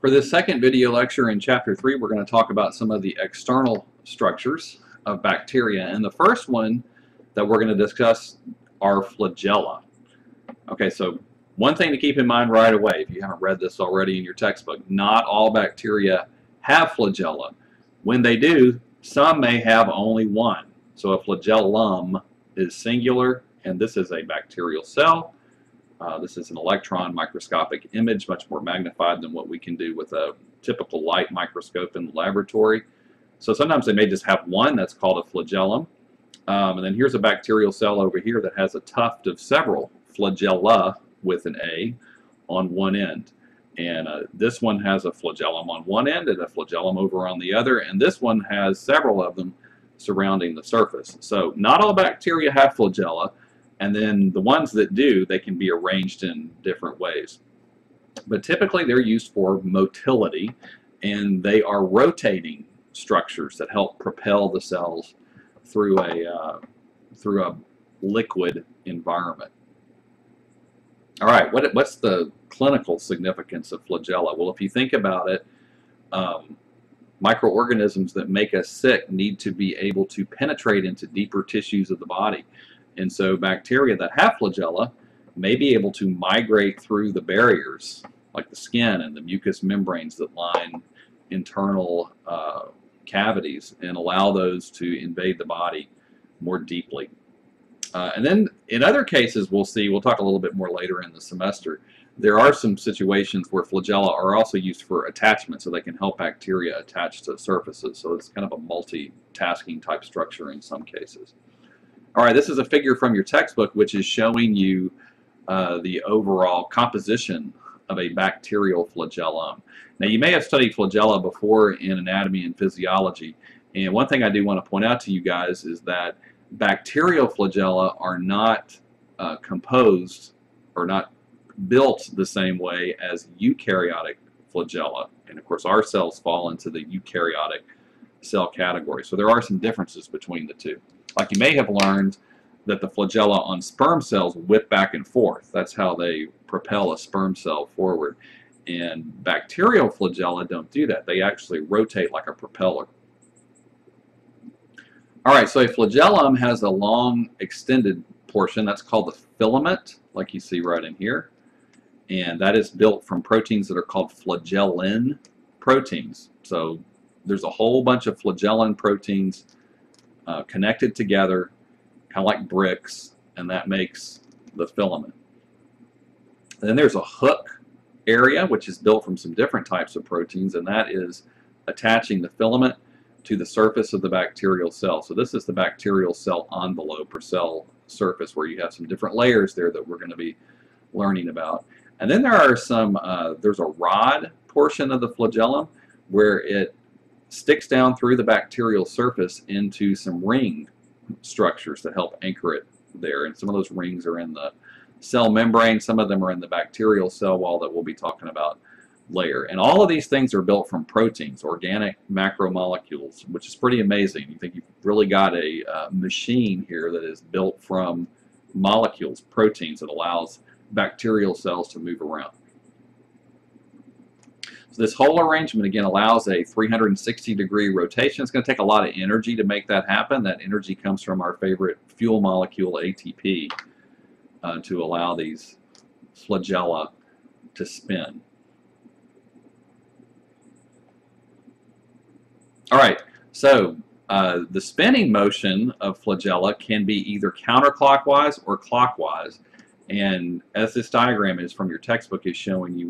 For this second video lecture in Chapter 3, we're going to talk about some of the external structures of bacteria. And the first one that we're going to discuss are flagella. Okay, so one thing to keep in mind right away, if you haven't read this already in your textbook, not all bacteria have flagella. When they do, some may have only one. So a flagellum is singular, and this is a bacterial cell. This is an electron microscopic image, much more magnified than what we can do with a typical light microscope in the laboratory. So sometimes they may just have one, that's called a flagellum. And then here's a bacterial cell over here that has a tuft of several flagella with an A on one end. And this one has a flagellum on one end and a flagellum over on the other, and this one has several of them surrounding the surface. So not all bacteria have flagella. And then the ones that do, they can be arranged in different ways. But typically they're used for motility, and they are rotating structures that help propel the cells through a liquid environment. All right, what's the clinical significance of flagella? Well, if you think about it, microorganisms that make us sick need to be able to penetrate into deeper tissues of the body. And so bacteria that have flagella may be able to migrate through the barriers, like the skin and the mucous membranes that line internal cavities, and allow those to invade the body more deeply. And then in other cases, we'll talk a little bit more later in the semester, there are some situations where flagella are also used for attachment, so they can help bacteria attach to surfaces. So it's kind of a multitasking type structure in some cases. All right, this is a figure from your textbook which is showing you the overall composition of a bacterial flagellum. Now, you may have studied flagella before in anatomy and physiology, and one thing I do want to point out to you guys is that bacterial flagella are not composed or not built the same way as eukaryotic flagella. And of course, our cells fall into the eukaryotic cell category. So there are some differences between the two. Like you may have learned that the flagella on sperm cells whip back and forth. That's how they propel a sperm cell forward. And bacterial flagella don't do that. They actually rotate like a propeller. All right, so a flagellum has a long extended portion. That's called the filament, like you see right in here. And that is built from proteins that are called flagellin proteins. So there's a whole bunch of flagellin proteins connected together, kind of like bricks, and that makes the filament. And then there's a hook area, which is built from some different types of proteins, and that is attaching the filament to the surface of the bacterial cell. So this is the bacterial cell envelope or cell surface, where you have some different layers there that we're going to be learning about. And then there are some, there's a rod portion of the flagellum where it sticks down through the bacterial surface into some ring structures that help anchor it there. And some of those rings are in the cell membrane, some of them are in the bacterial cell wall that we'll be talking about later. And all of these things are built from proteins, organic macromolecules, which is pretty amazing. You think you've really got a machine here that is built from molecules, proteins, that allows bacterial cells to move around. So this whole arrangement, again, allows a 360-degree rotation. It's going to take a lot of energy to make that happen. That energy comes from our favorite fuel molecule, ATP, to allow these flagella to spin. All right, so the spinning motion of flagella can be either counterclockwise or clockwise. And as this diagram is from your textbook is showing you,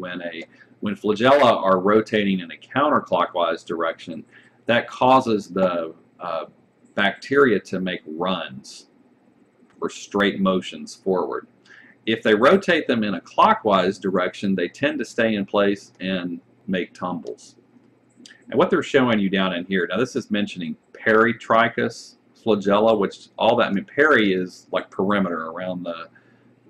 when flagella are rotating in a counterclockwise direction, that causes the bacteria to make runs or straight motions forward. If they rotate them in a clockwise direction, they tend to stay in place and make tumbles. And what they're showing you down in here, now this is mentioning peritrichous flagella, which all that, I mean, peri is like perimeter, around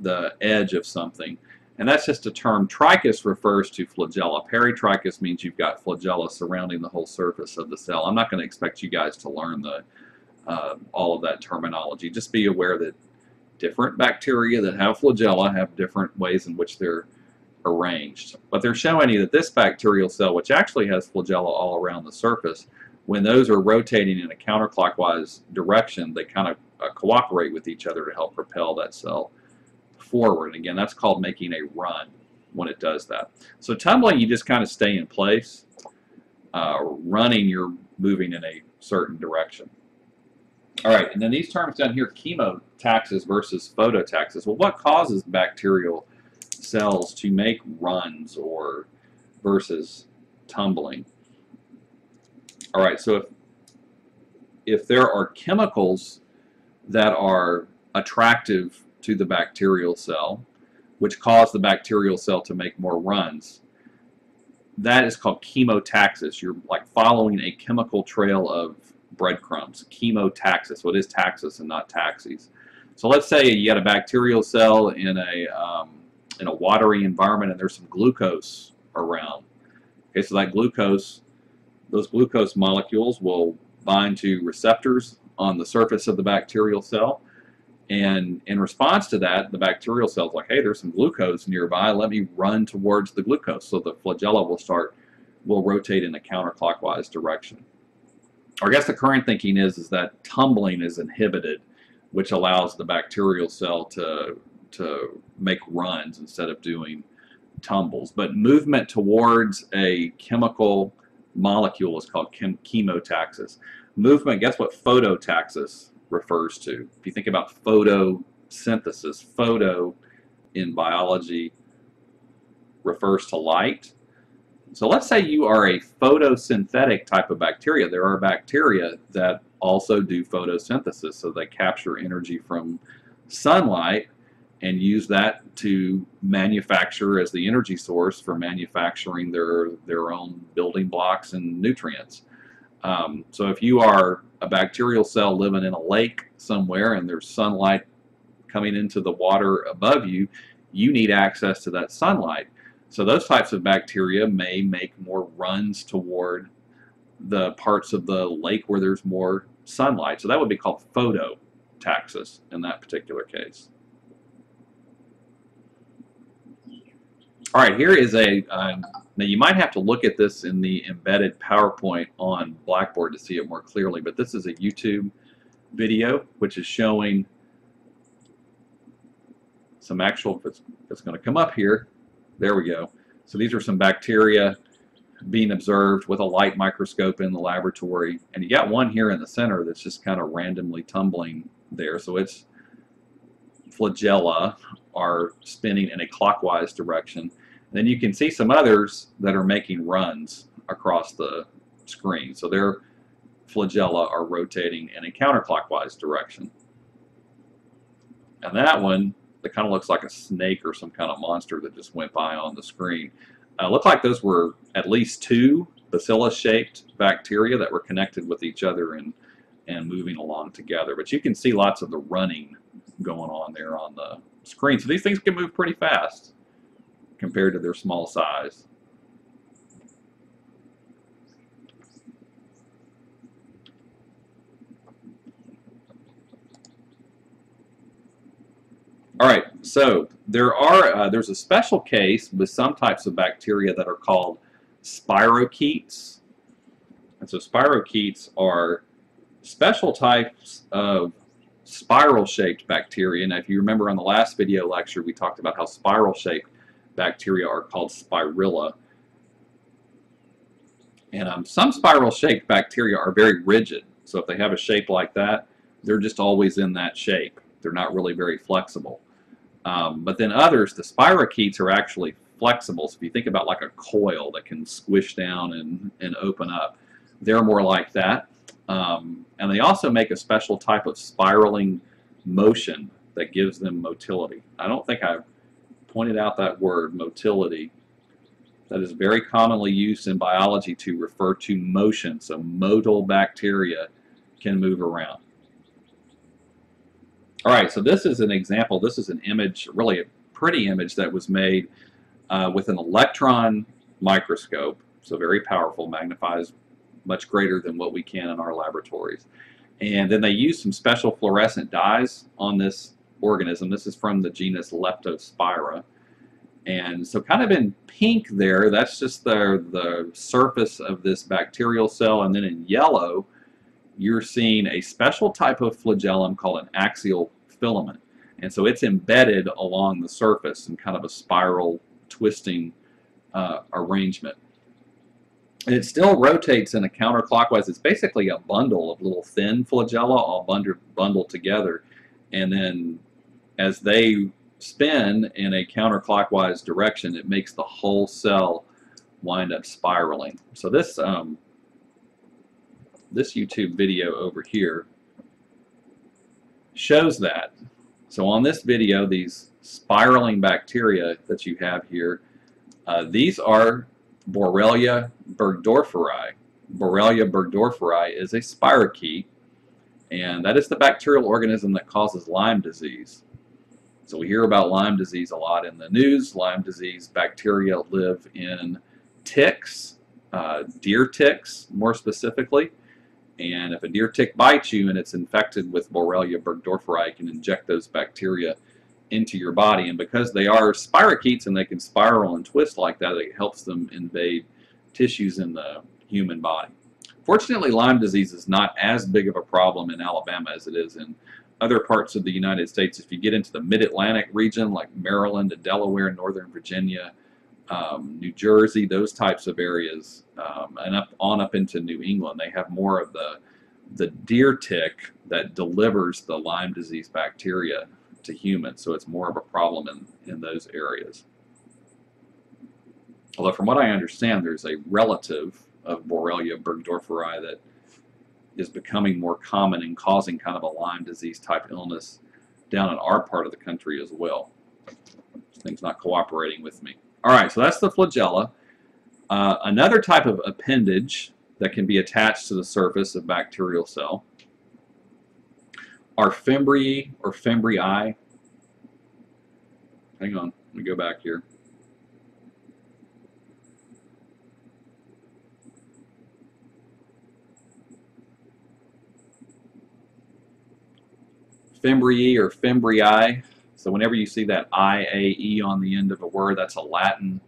the edge of something. And that's just a term. Trichous refers to flagella. Peritrichous means you've got flagella surrounding the whole surface of the cell. I'm not going to expect you guys to learn all of that terminology. Just be aware that different bacteria that have flagella have different ways in which they're arranged. But they're showing you that this bacterial cell, which actually has flagella all around the surface, when those are rotating in a counterclockwise direction, they kind of cooperate with each other to help propel that cell forward. And again, that's called making a run when it does that. So tumbling, you just kind of stay in place. Running, you're moving in a certain direction. All right, and then these terms down here, chemotaxis versus phototaxis. Well, what causes bacterial cells to make runs or versus tumbling? All right, so if there are chemicals that are attractive to the bacterial cell, which cause the bacterial cell to make more runs, that is called chemotaxis. You're like following a chemical trail of breadcrumbs. Chemotaxis. So it is taxis and not taxis. So let's say you got a bacterial cell in a watery environment and there's some glucose around. Okay, so that glucose, those glucose molecules will bind to receptors on the surface of the bacterial cell. And in response to that, the bacterial cell is like, hey, there's some glucose nearby. Let me run towards the glucose. So the flagella will rotate in a counterclockwise direction. Or I guess the current thinking is that tumbling is inhibited, which allows the bacterial cell to make runs instead of doing tumbles. But movement towards a chemical molecule is called chemotaxis. Movement, guess what phototaxis refers to? If you think about photosynthesis, photo in biology refers to light. So let's say you are a photosynthetic type of bacteria. There are bacteria that also do photosynthesis, so they capture energy from sunlight and use that to manufacture as the energy source for manufacturing their own building blocks and nutrients. So if you are a bacterial cell living in a lake somewhere and there's sunlight coming into the water above you, you need access to that sunlight. So those types of bacteria may make more runs toward the parts of the lake where there's more sunlight. So that would be called phototaxis in that particular case. All right, here is now you might have to look at this in the embedded PowerPoint on Blackboard to see it more clearly, but this is a YouTube video which is showing some actual, it's going to come up here. There we go. So these are some bacteria being observed with a light microscope in the laboratory, and you got one here in the center that's just kind of randomly tumbling there. So its flagella are spinning in a clockwise direction. And then you can see some others that are making runs across the screen. So their flagella are rotating in a counterclockwise direction. And that one, that kind of looks like a snake or some kind of monster that just went by on the screen. Looked like those were at least two bacillus-shaped bacteria that were connected with each other and moving along together. But you can see lots of the running going on there on the screen. So these things can move pretty fast compared to their small size. All right, so there's a special case with some types of bacteria that are called spirochetes. And so spirochetes are special types of spiral-shaped bacteria. Now, if you remember on the last video lecture, we talked about how spiral-shaped bacteria are called spirilla. And some spiral-shaped bacteria are very rigid. So if they have a shape like that, they're just always in that shape. They're not really very flexible. But then others, the spirochetes, are actually flexible. So if you think about like a coil that can squish down and open up, they're more like that. And they also make a special type of spiraling motion that gives them motility. I don't think I've pointed out that word, motility. That is very commonly used in biology to refer to motion. So motile bacteria can move around. All right, so this is an example. This is an image, really a pretty image that was made with an electron microscope. So very powerful, magnifies much greater than what we can in our laboratories. And then they used some special fluorescent dyes on this organism. This is from the genus Leptospira. And so kind of in pink there, that's just the surface of this bacterial cell. And then in yellow, you're seeing a special type of flagellum called an axial filament. And so it's embedded along the surface in kind of a spiral twisting arrangement. And it still rotates in a counterclockwise. It's basically a bundle of little thin flagella all bundled together. And then as they spin in a counterclockwise direction, it makes the whole cell wind up spiraling. So this YouTube video over here shows that. So on this video, these spiraling bacteria that you have here, these are Borrelia burgdorferi. Borrelia burgdorferi is a spirochete, and that is the bacterial organism that causes Lyme disease. So we hear about Lyme disease a lot in the news. Lyme disease bacteria live in ticks, deer ticks more specifically. And if a deer tick bites you and it's infected with Borrelia burgdorferi, it can inject those bacteria into your body. And because they are spirochetes and they can spiral and twist like that, it helps them invade tissues in the human body. Fortunately, Lyme disease is not as big of a problem in Alabama as it is in other parts of the United States. If you get into the mid-Atlantic region like Maryland and Delaware, Northern Virginia, New Jersey, those types of areas, and up into New England, they have more of the deer tick that delivers the Lyme disease bacteria to humans, so it's more of a problem in those areas. Although from what I understand, there's a relative of Borrelia burgdorferi that is becoming more common and causing kind of a Lyme disease type illness down in our part of the country as well. This thing's not cooperating with me. All right, so that's the flagella. Another type of appendage that can be attached to the surface of bacterial cell are fimbriae or fimbriae. Hang on, let me go back here. Fimbriae or fimbriae. So whenever you see that I-A-E on the end of a word, that's a Latin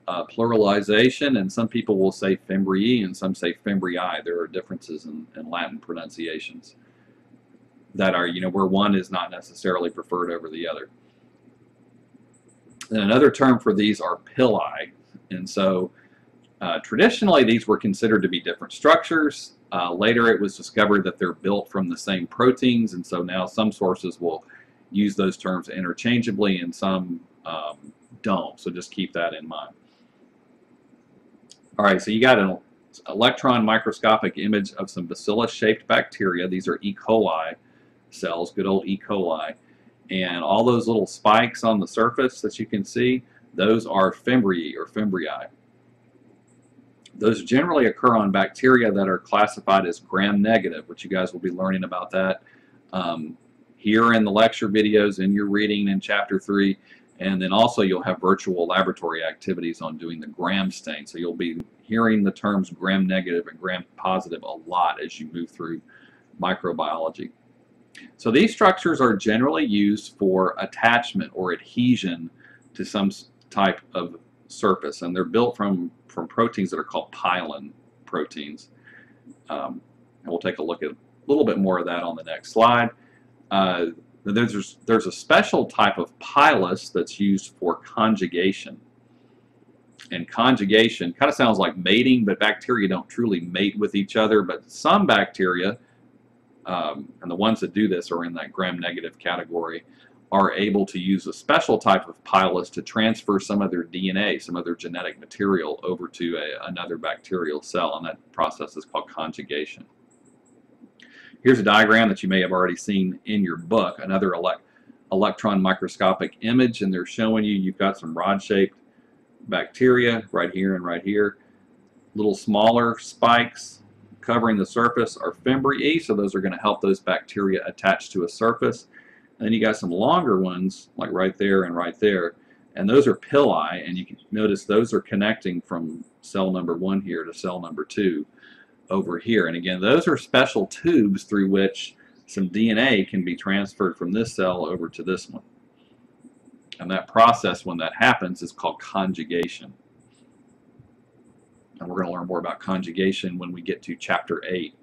pluralization, and some people will say fimbriae and some say fimbriae. There are differences in Latin pronunciations that are, where one is not necessarily preferred over the other. And another term for these are pili. And so traditionally these were considered to be different structures. Later it was discovered that they're built from the same proteins, and so now some sources will use those terms interchangeably and some don't, so just keep that in mind. All right, so you got an electron microscopic image of some bacillus-shaped bacteria. These are E. coli cells, good old E. coli. And all those little spikes on the surface that you can see, those are fimbriae or fimbriae. Those generally occur on bacteria that are classified as gram-negative, which you guys will be learning about that here in the lecture videos, in your reading in Chapter 3. And then also you'll have virtual laboratory activities on doing the gram stain. So you'll be hearing the terms gram-negative and gram-positive a lot as you move through microbiology. So these structures are generally used for attachment or adhesion to some type of surface, and they're built from proteins that are called pilin proteins. And we'll take a look at a little bit more of that on the next slide. There's a special type of pilus that's used for conjugation. And conjugation kind of sounds like mating, but bacteria don't truly mate with each other. But some bacteria, and the ones that do this are in that gram-negative category, are able to use a special type of pilus to transfer some of their DNA, some of their genetic material over to another bacterial cell, and that process is called conjugation. Here's a diagram that you may have already seen in your book, another electron microscopic image, and they're showing you've got some rod-shaped bacteria right here and right here. Little smaller spikes covering the surface are fimbriae, so those are going to help those bacteria attach to a surface. And then you got some longer ones, like right there and right there, and those are pili, and you can notice those are connecting from cell number 1 here to cell number 2 over here. And again, those are special tubes through which some DNA can be transferred from this cell over to this one. And that process, when that happens, is called conjugation. And we're going to learn more about conjugation when we get to Chapter 8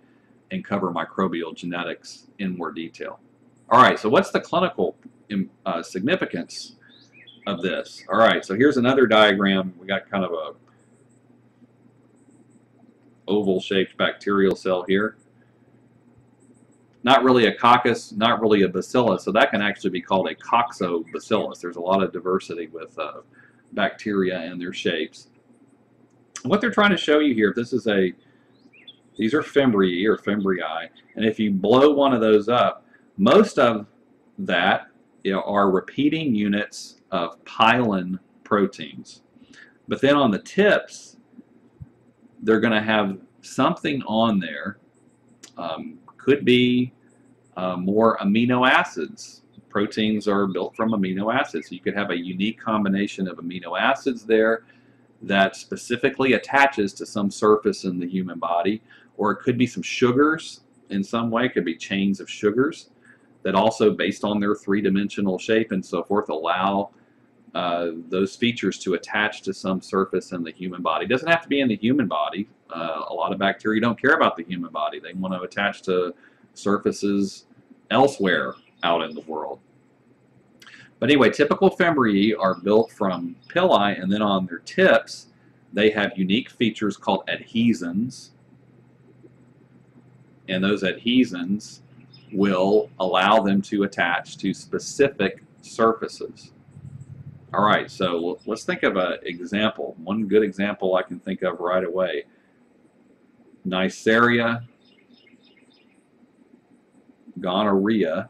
and cover microbial genetics in more detail. All right, so what's the clinical significance of this? All right, so here's another diagram. We got kind of a oval-shaped bacterial cell here. Not really a coccus, not really a bacillus, so that can actually be called a coccobacillus. There's a lot of diversity with bacteria and their shapes. What they're trying to show you here, these are fimbriae or fimbriae, and if you blow one of those up, most of that are repeating units of pilin proteins. But then on the tips, they're going to have something on there. Could be more amino acids. Proteins are built from amino acids. So you could have a unique combination of amino acids there that specifically attaches to some surface in the human body, or it could be some sugars in some way. It could be chains of sugars that also, based on their three-dimensional shape and so forth, allow those features to attach to some surface in the human body. It doesn't have to be in the human body. A lot of bacteria don't care about the human body. They want to attach to surfaces elsewhere out in the world. But anyway, typical fimbriae are built from pili, and then on their tips they have unique features called adhesins. And those adhesins will allow them to attach to specific surfaces. All right, so let's think of an example. One good example I can think of right away. Neisseria gonorrhea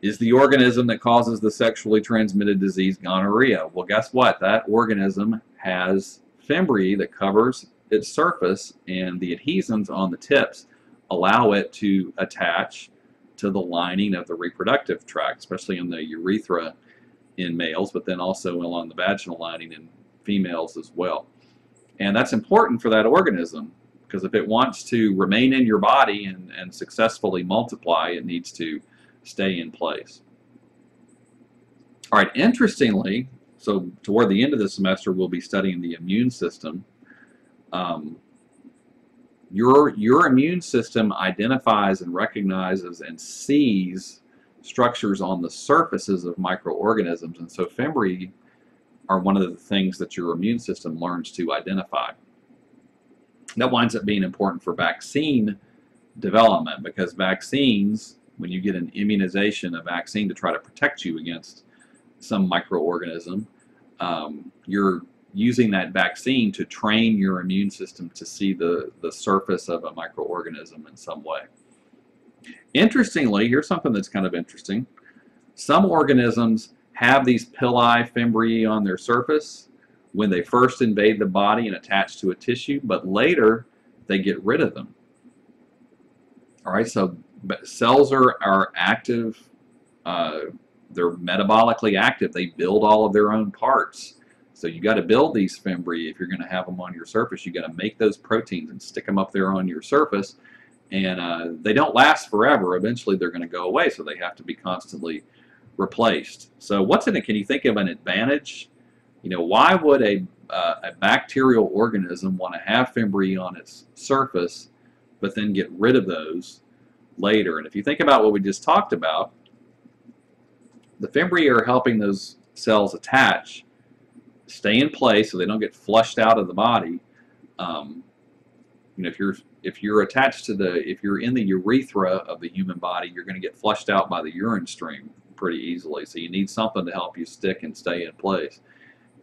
is the organism that causes the sexually transmitted disease gonorrhea. Well, guess what? That organism has fimbriae that covers its surface, and the adhesins on the tips allow it to attach to the lining of the reproductive tract, especially in the urethra in males, but then also along the vaginal lining in females as well. And that's important for that organism, because if it wants to remain in your body and successfully multiply, it needs to stay in place. All right, interestingly, so toward the end of the semester, we'll be studying the immune system. Your immune system identifies and recognizes and sees structures on the surfaces of microorganisms, and so fimbriae are one of the things that your immune system learns to identify. That winds up being important for vaccine development, because vaccines, when you get an immunization, a vaccine to try to protect you against some microorganism, you're using that vaccine to train your immune system to see the surface of a microorganism in some way. Interestingly, here's something that's kind of interesting. Some organisms have these pili fimbriae on their surface when they first invade the body and attach to a tissue, but later they get rid of them. All right, so cells are active, they're metabolically active, they build all of their own parts. So you got to build these fimbriae if you're going to have them on your surface. You got to make those proteins and stick them up there on your surface, and they don't last forever. Eventually they're going to go away, so they have to be constantly replaced. So what's in it? Can you think of an advantage? You know, why would a bacterial organism want to have fimbriae on its surface but then get rid of those later? And if you think about what we just talked about, the fimbriae are helping those cells attach, stay in place so they don't get flushed out of the body. You know, if you're attached to if you're in the urethra of the human body, you're going to get flushed out by the urine stream pretty easily. So you need something to help you stick and stay in place.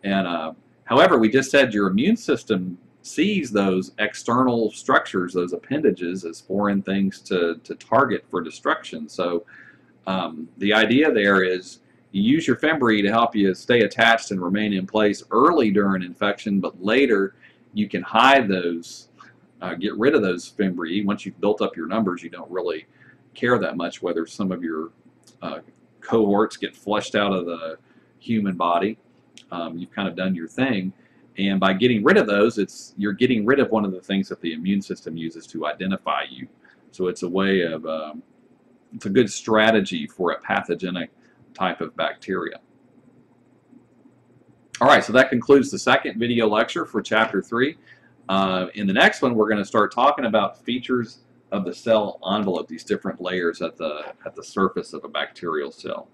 And however, we just said your immune system sees those external structures, those appendages, as foreign things to target for destruction. So the idea there is you use your fimbriae to help you stay attached and remain in place early during infection, but later you can hide those, get rid of those fimbriae. Once you've built up your numbers, you don't really care that much whether some of your cohorts get flushed out of the human body. You've kind of done your thing. And by getting rid of those, you're getting rid of one of the things that the immune system uses to identify you. So it's a way of, it's a good strategy for a pathogenic type of bacteria. All right, so that concludes the second video lecture for Chapter 3. In the next one, we're going to start talking about features of the cell envelope, these different layers at the surface of a bacterial cell.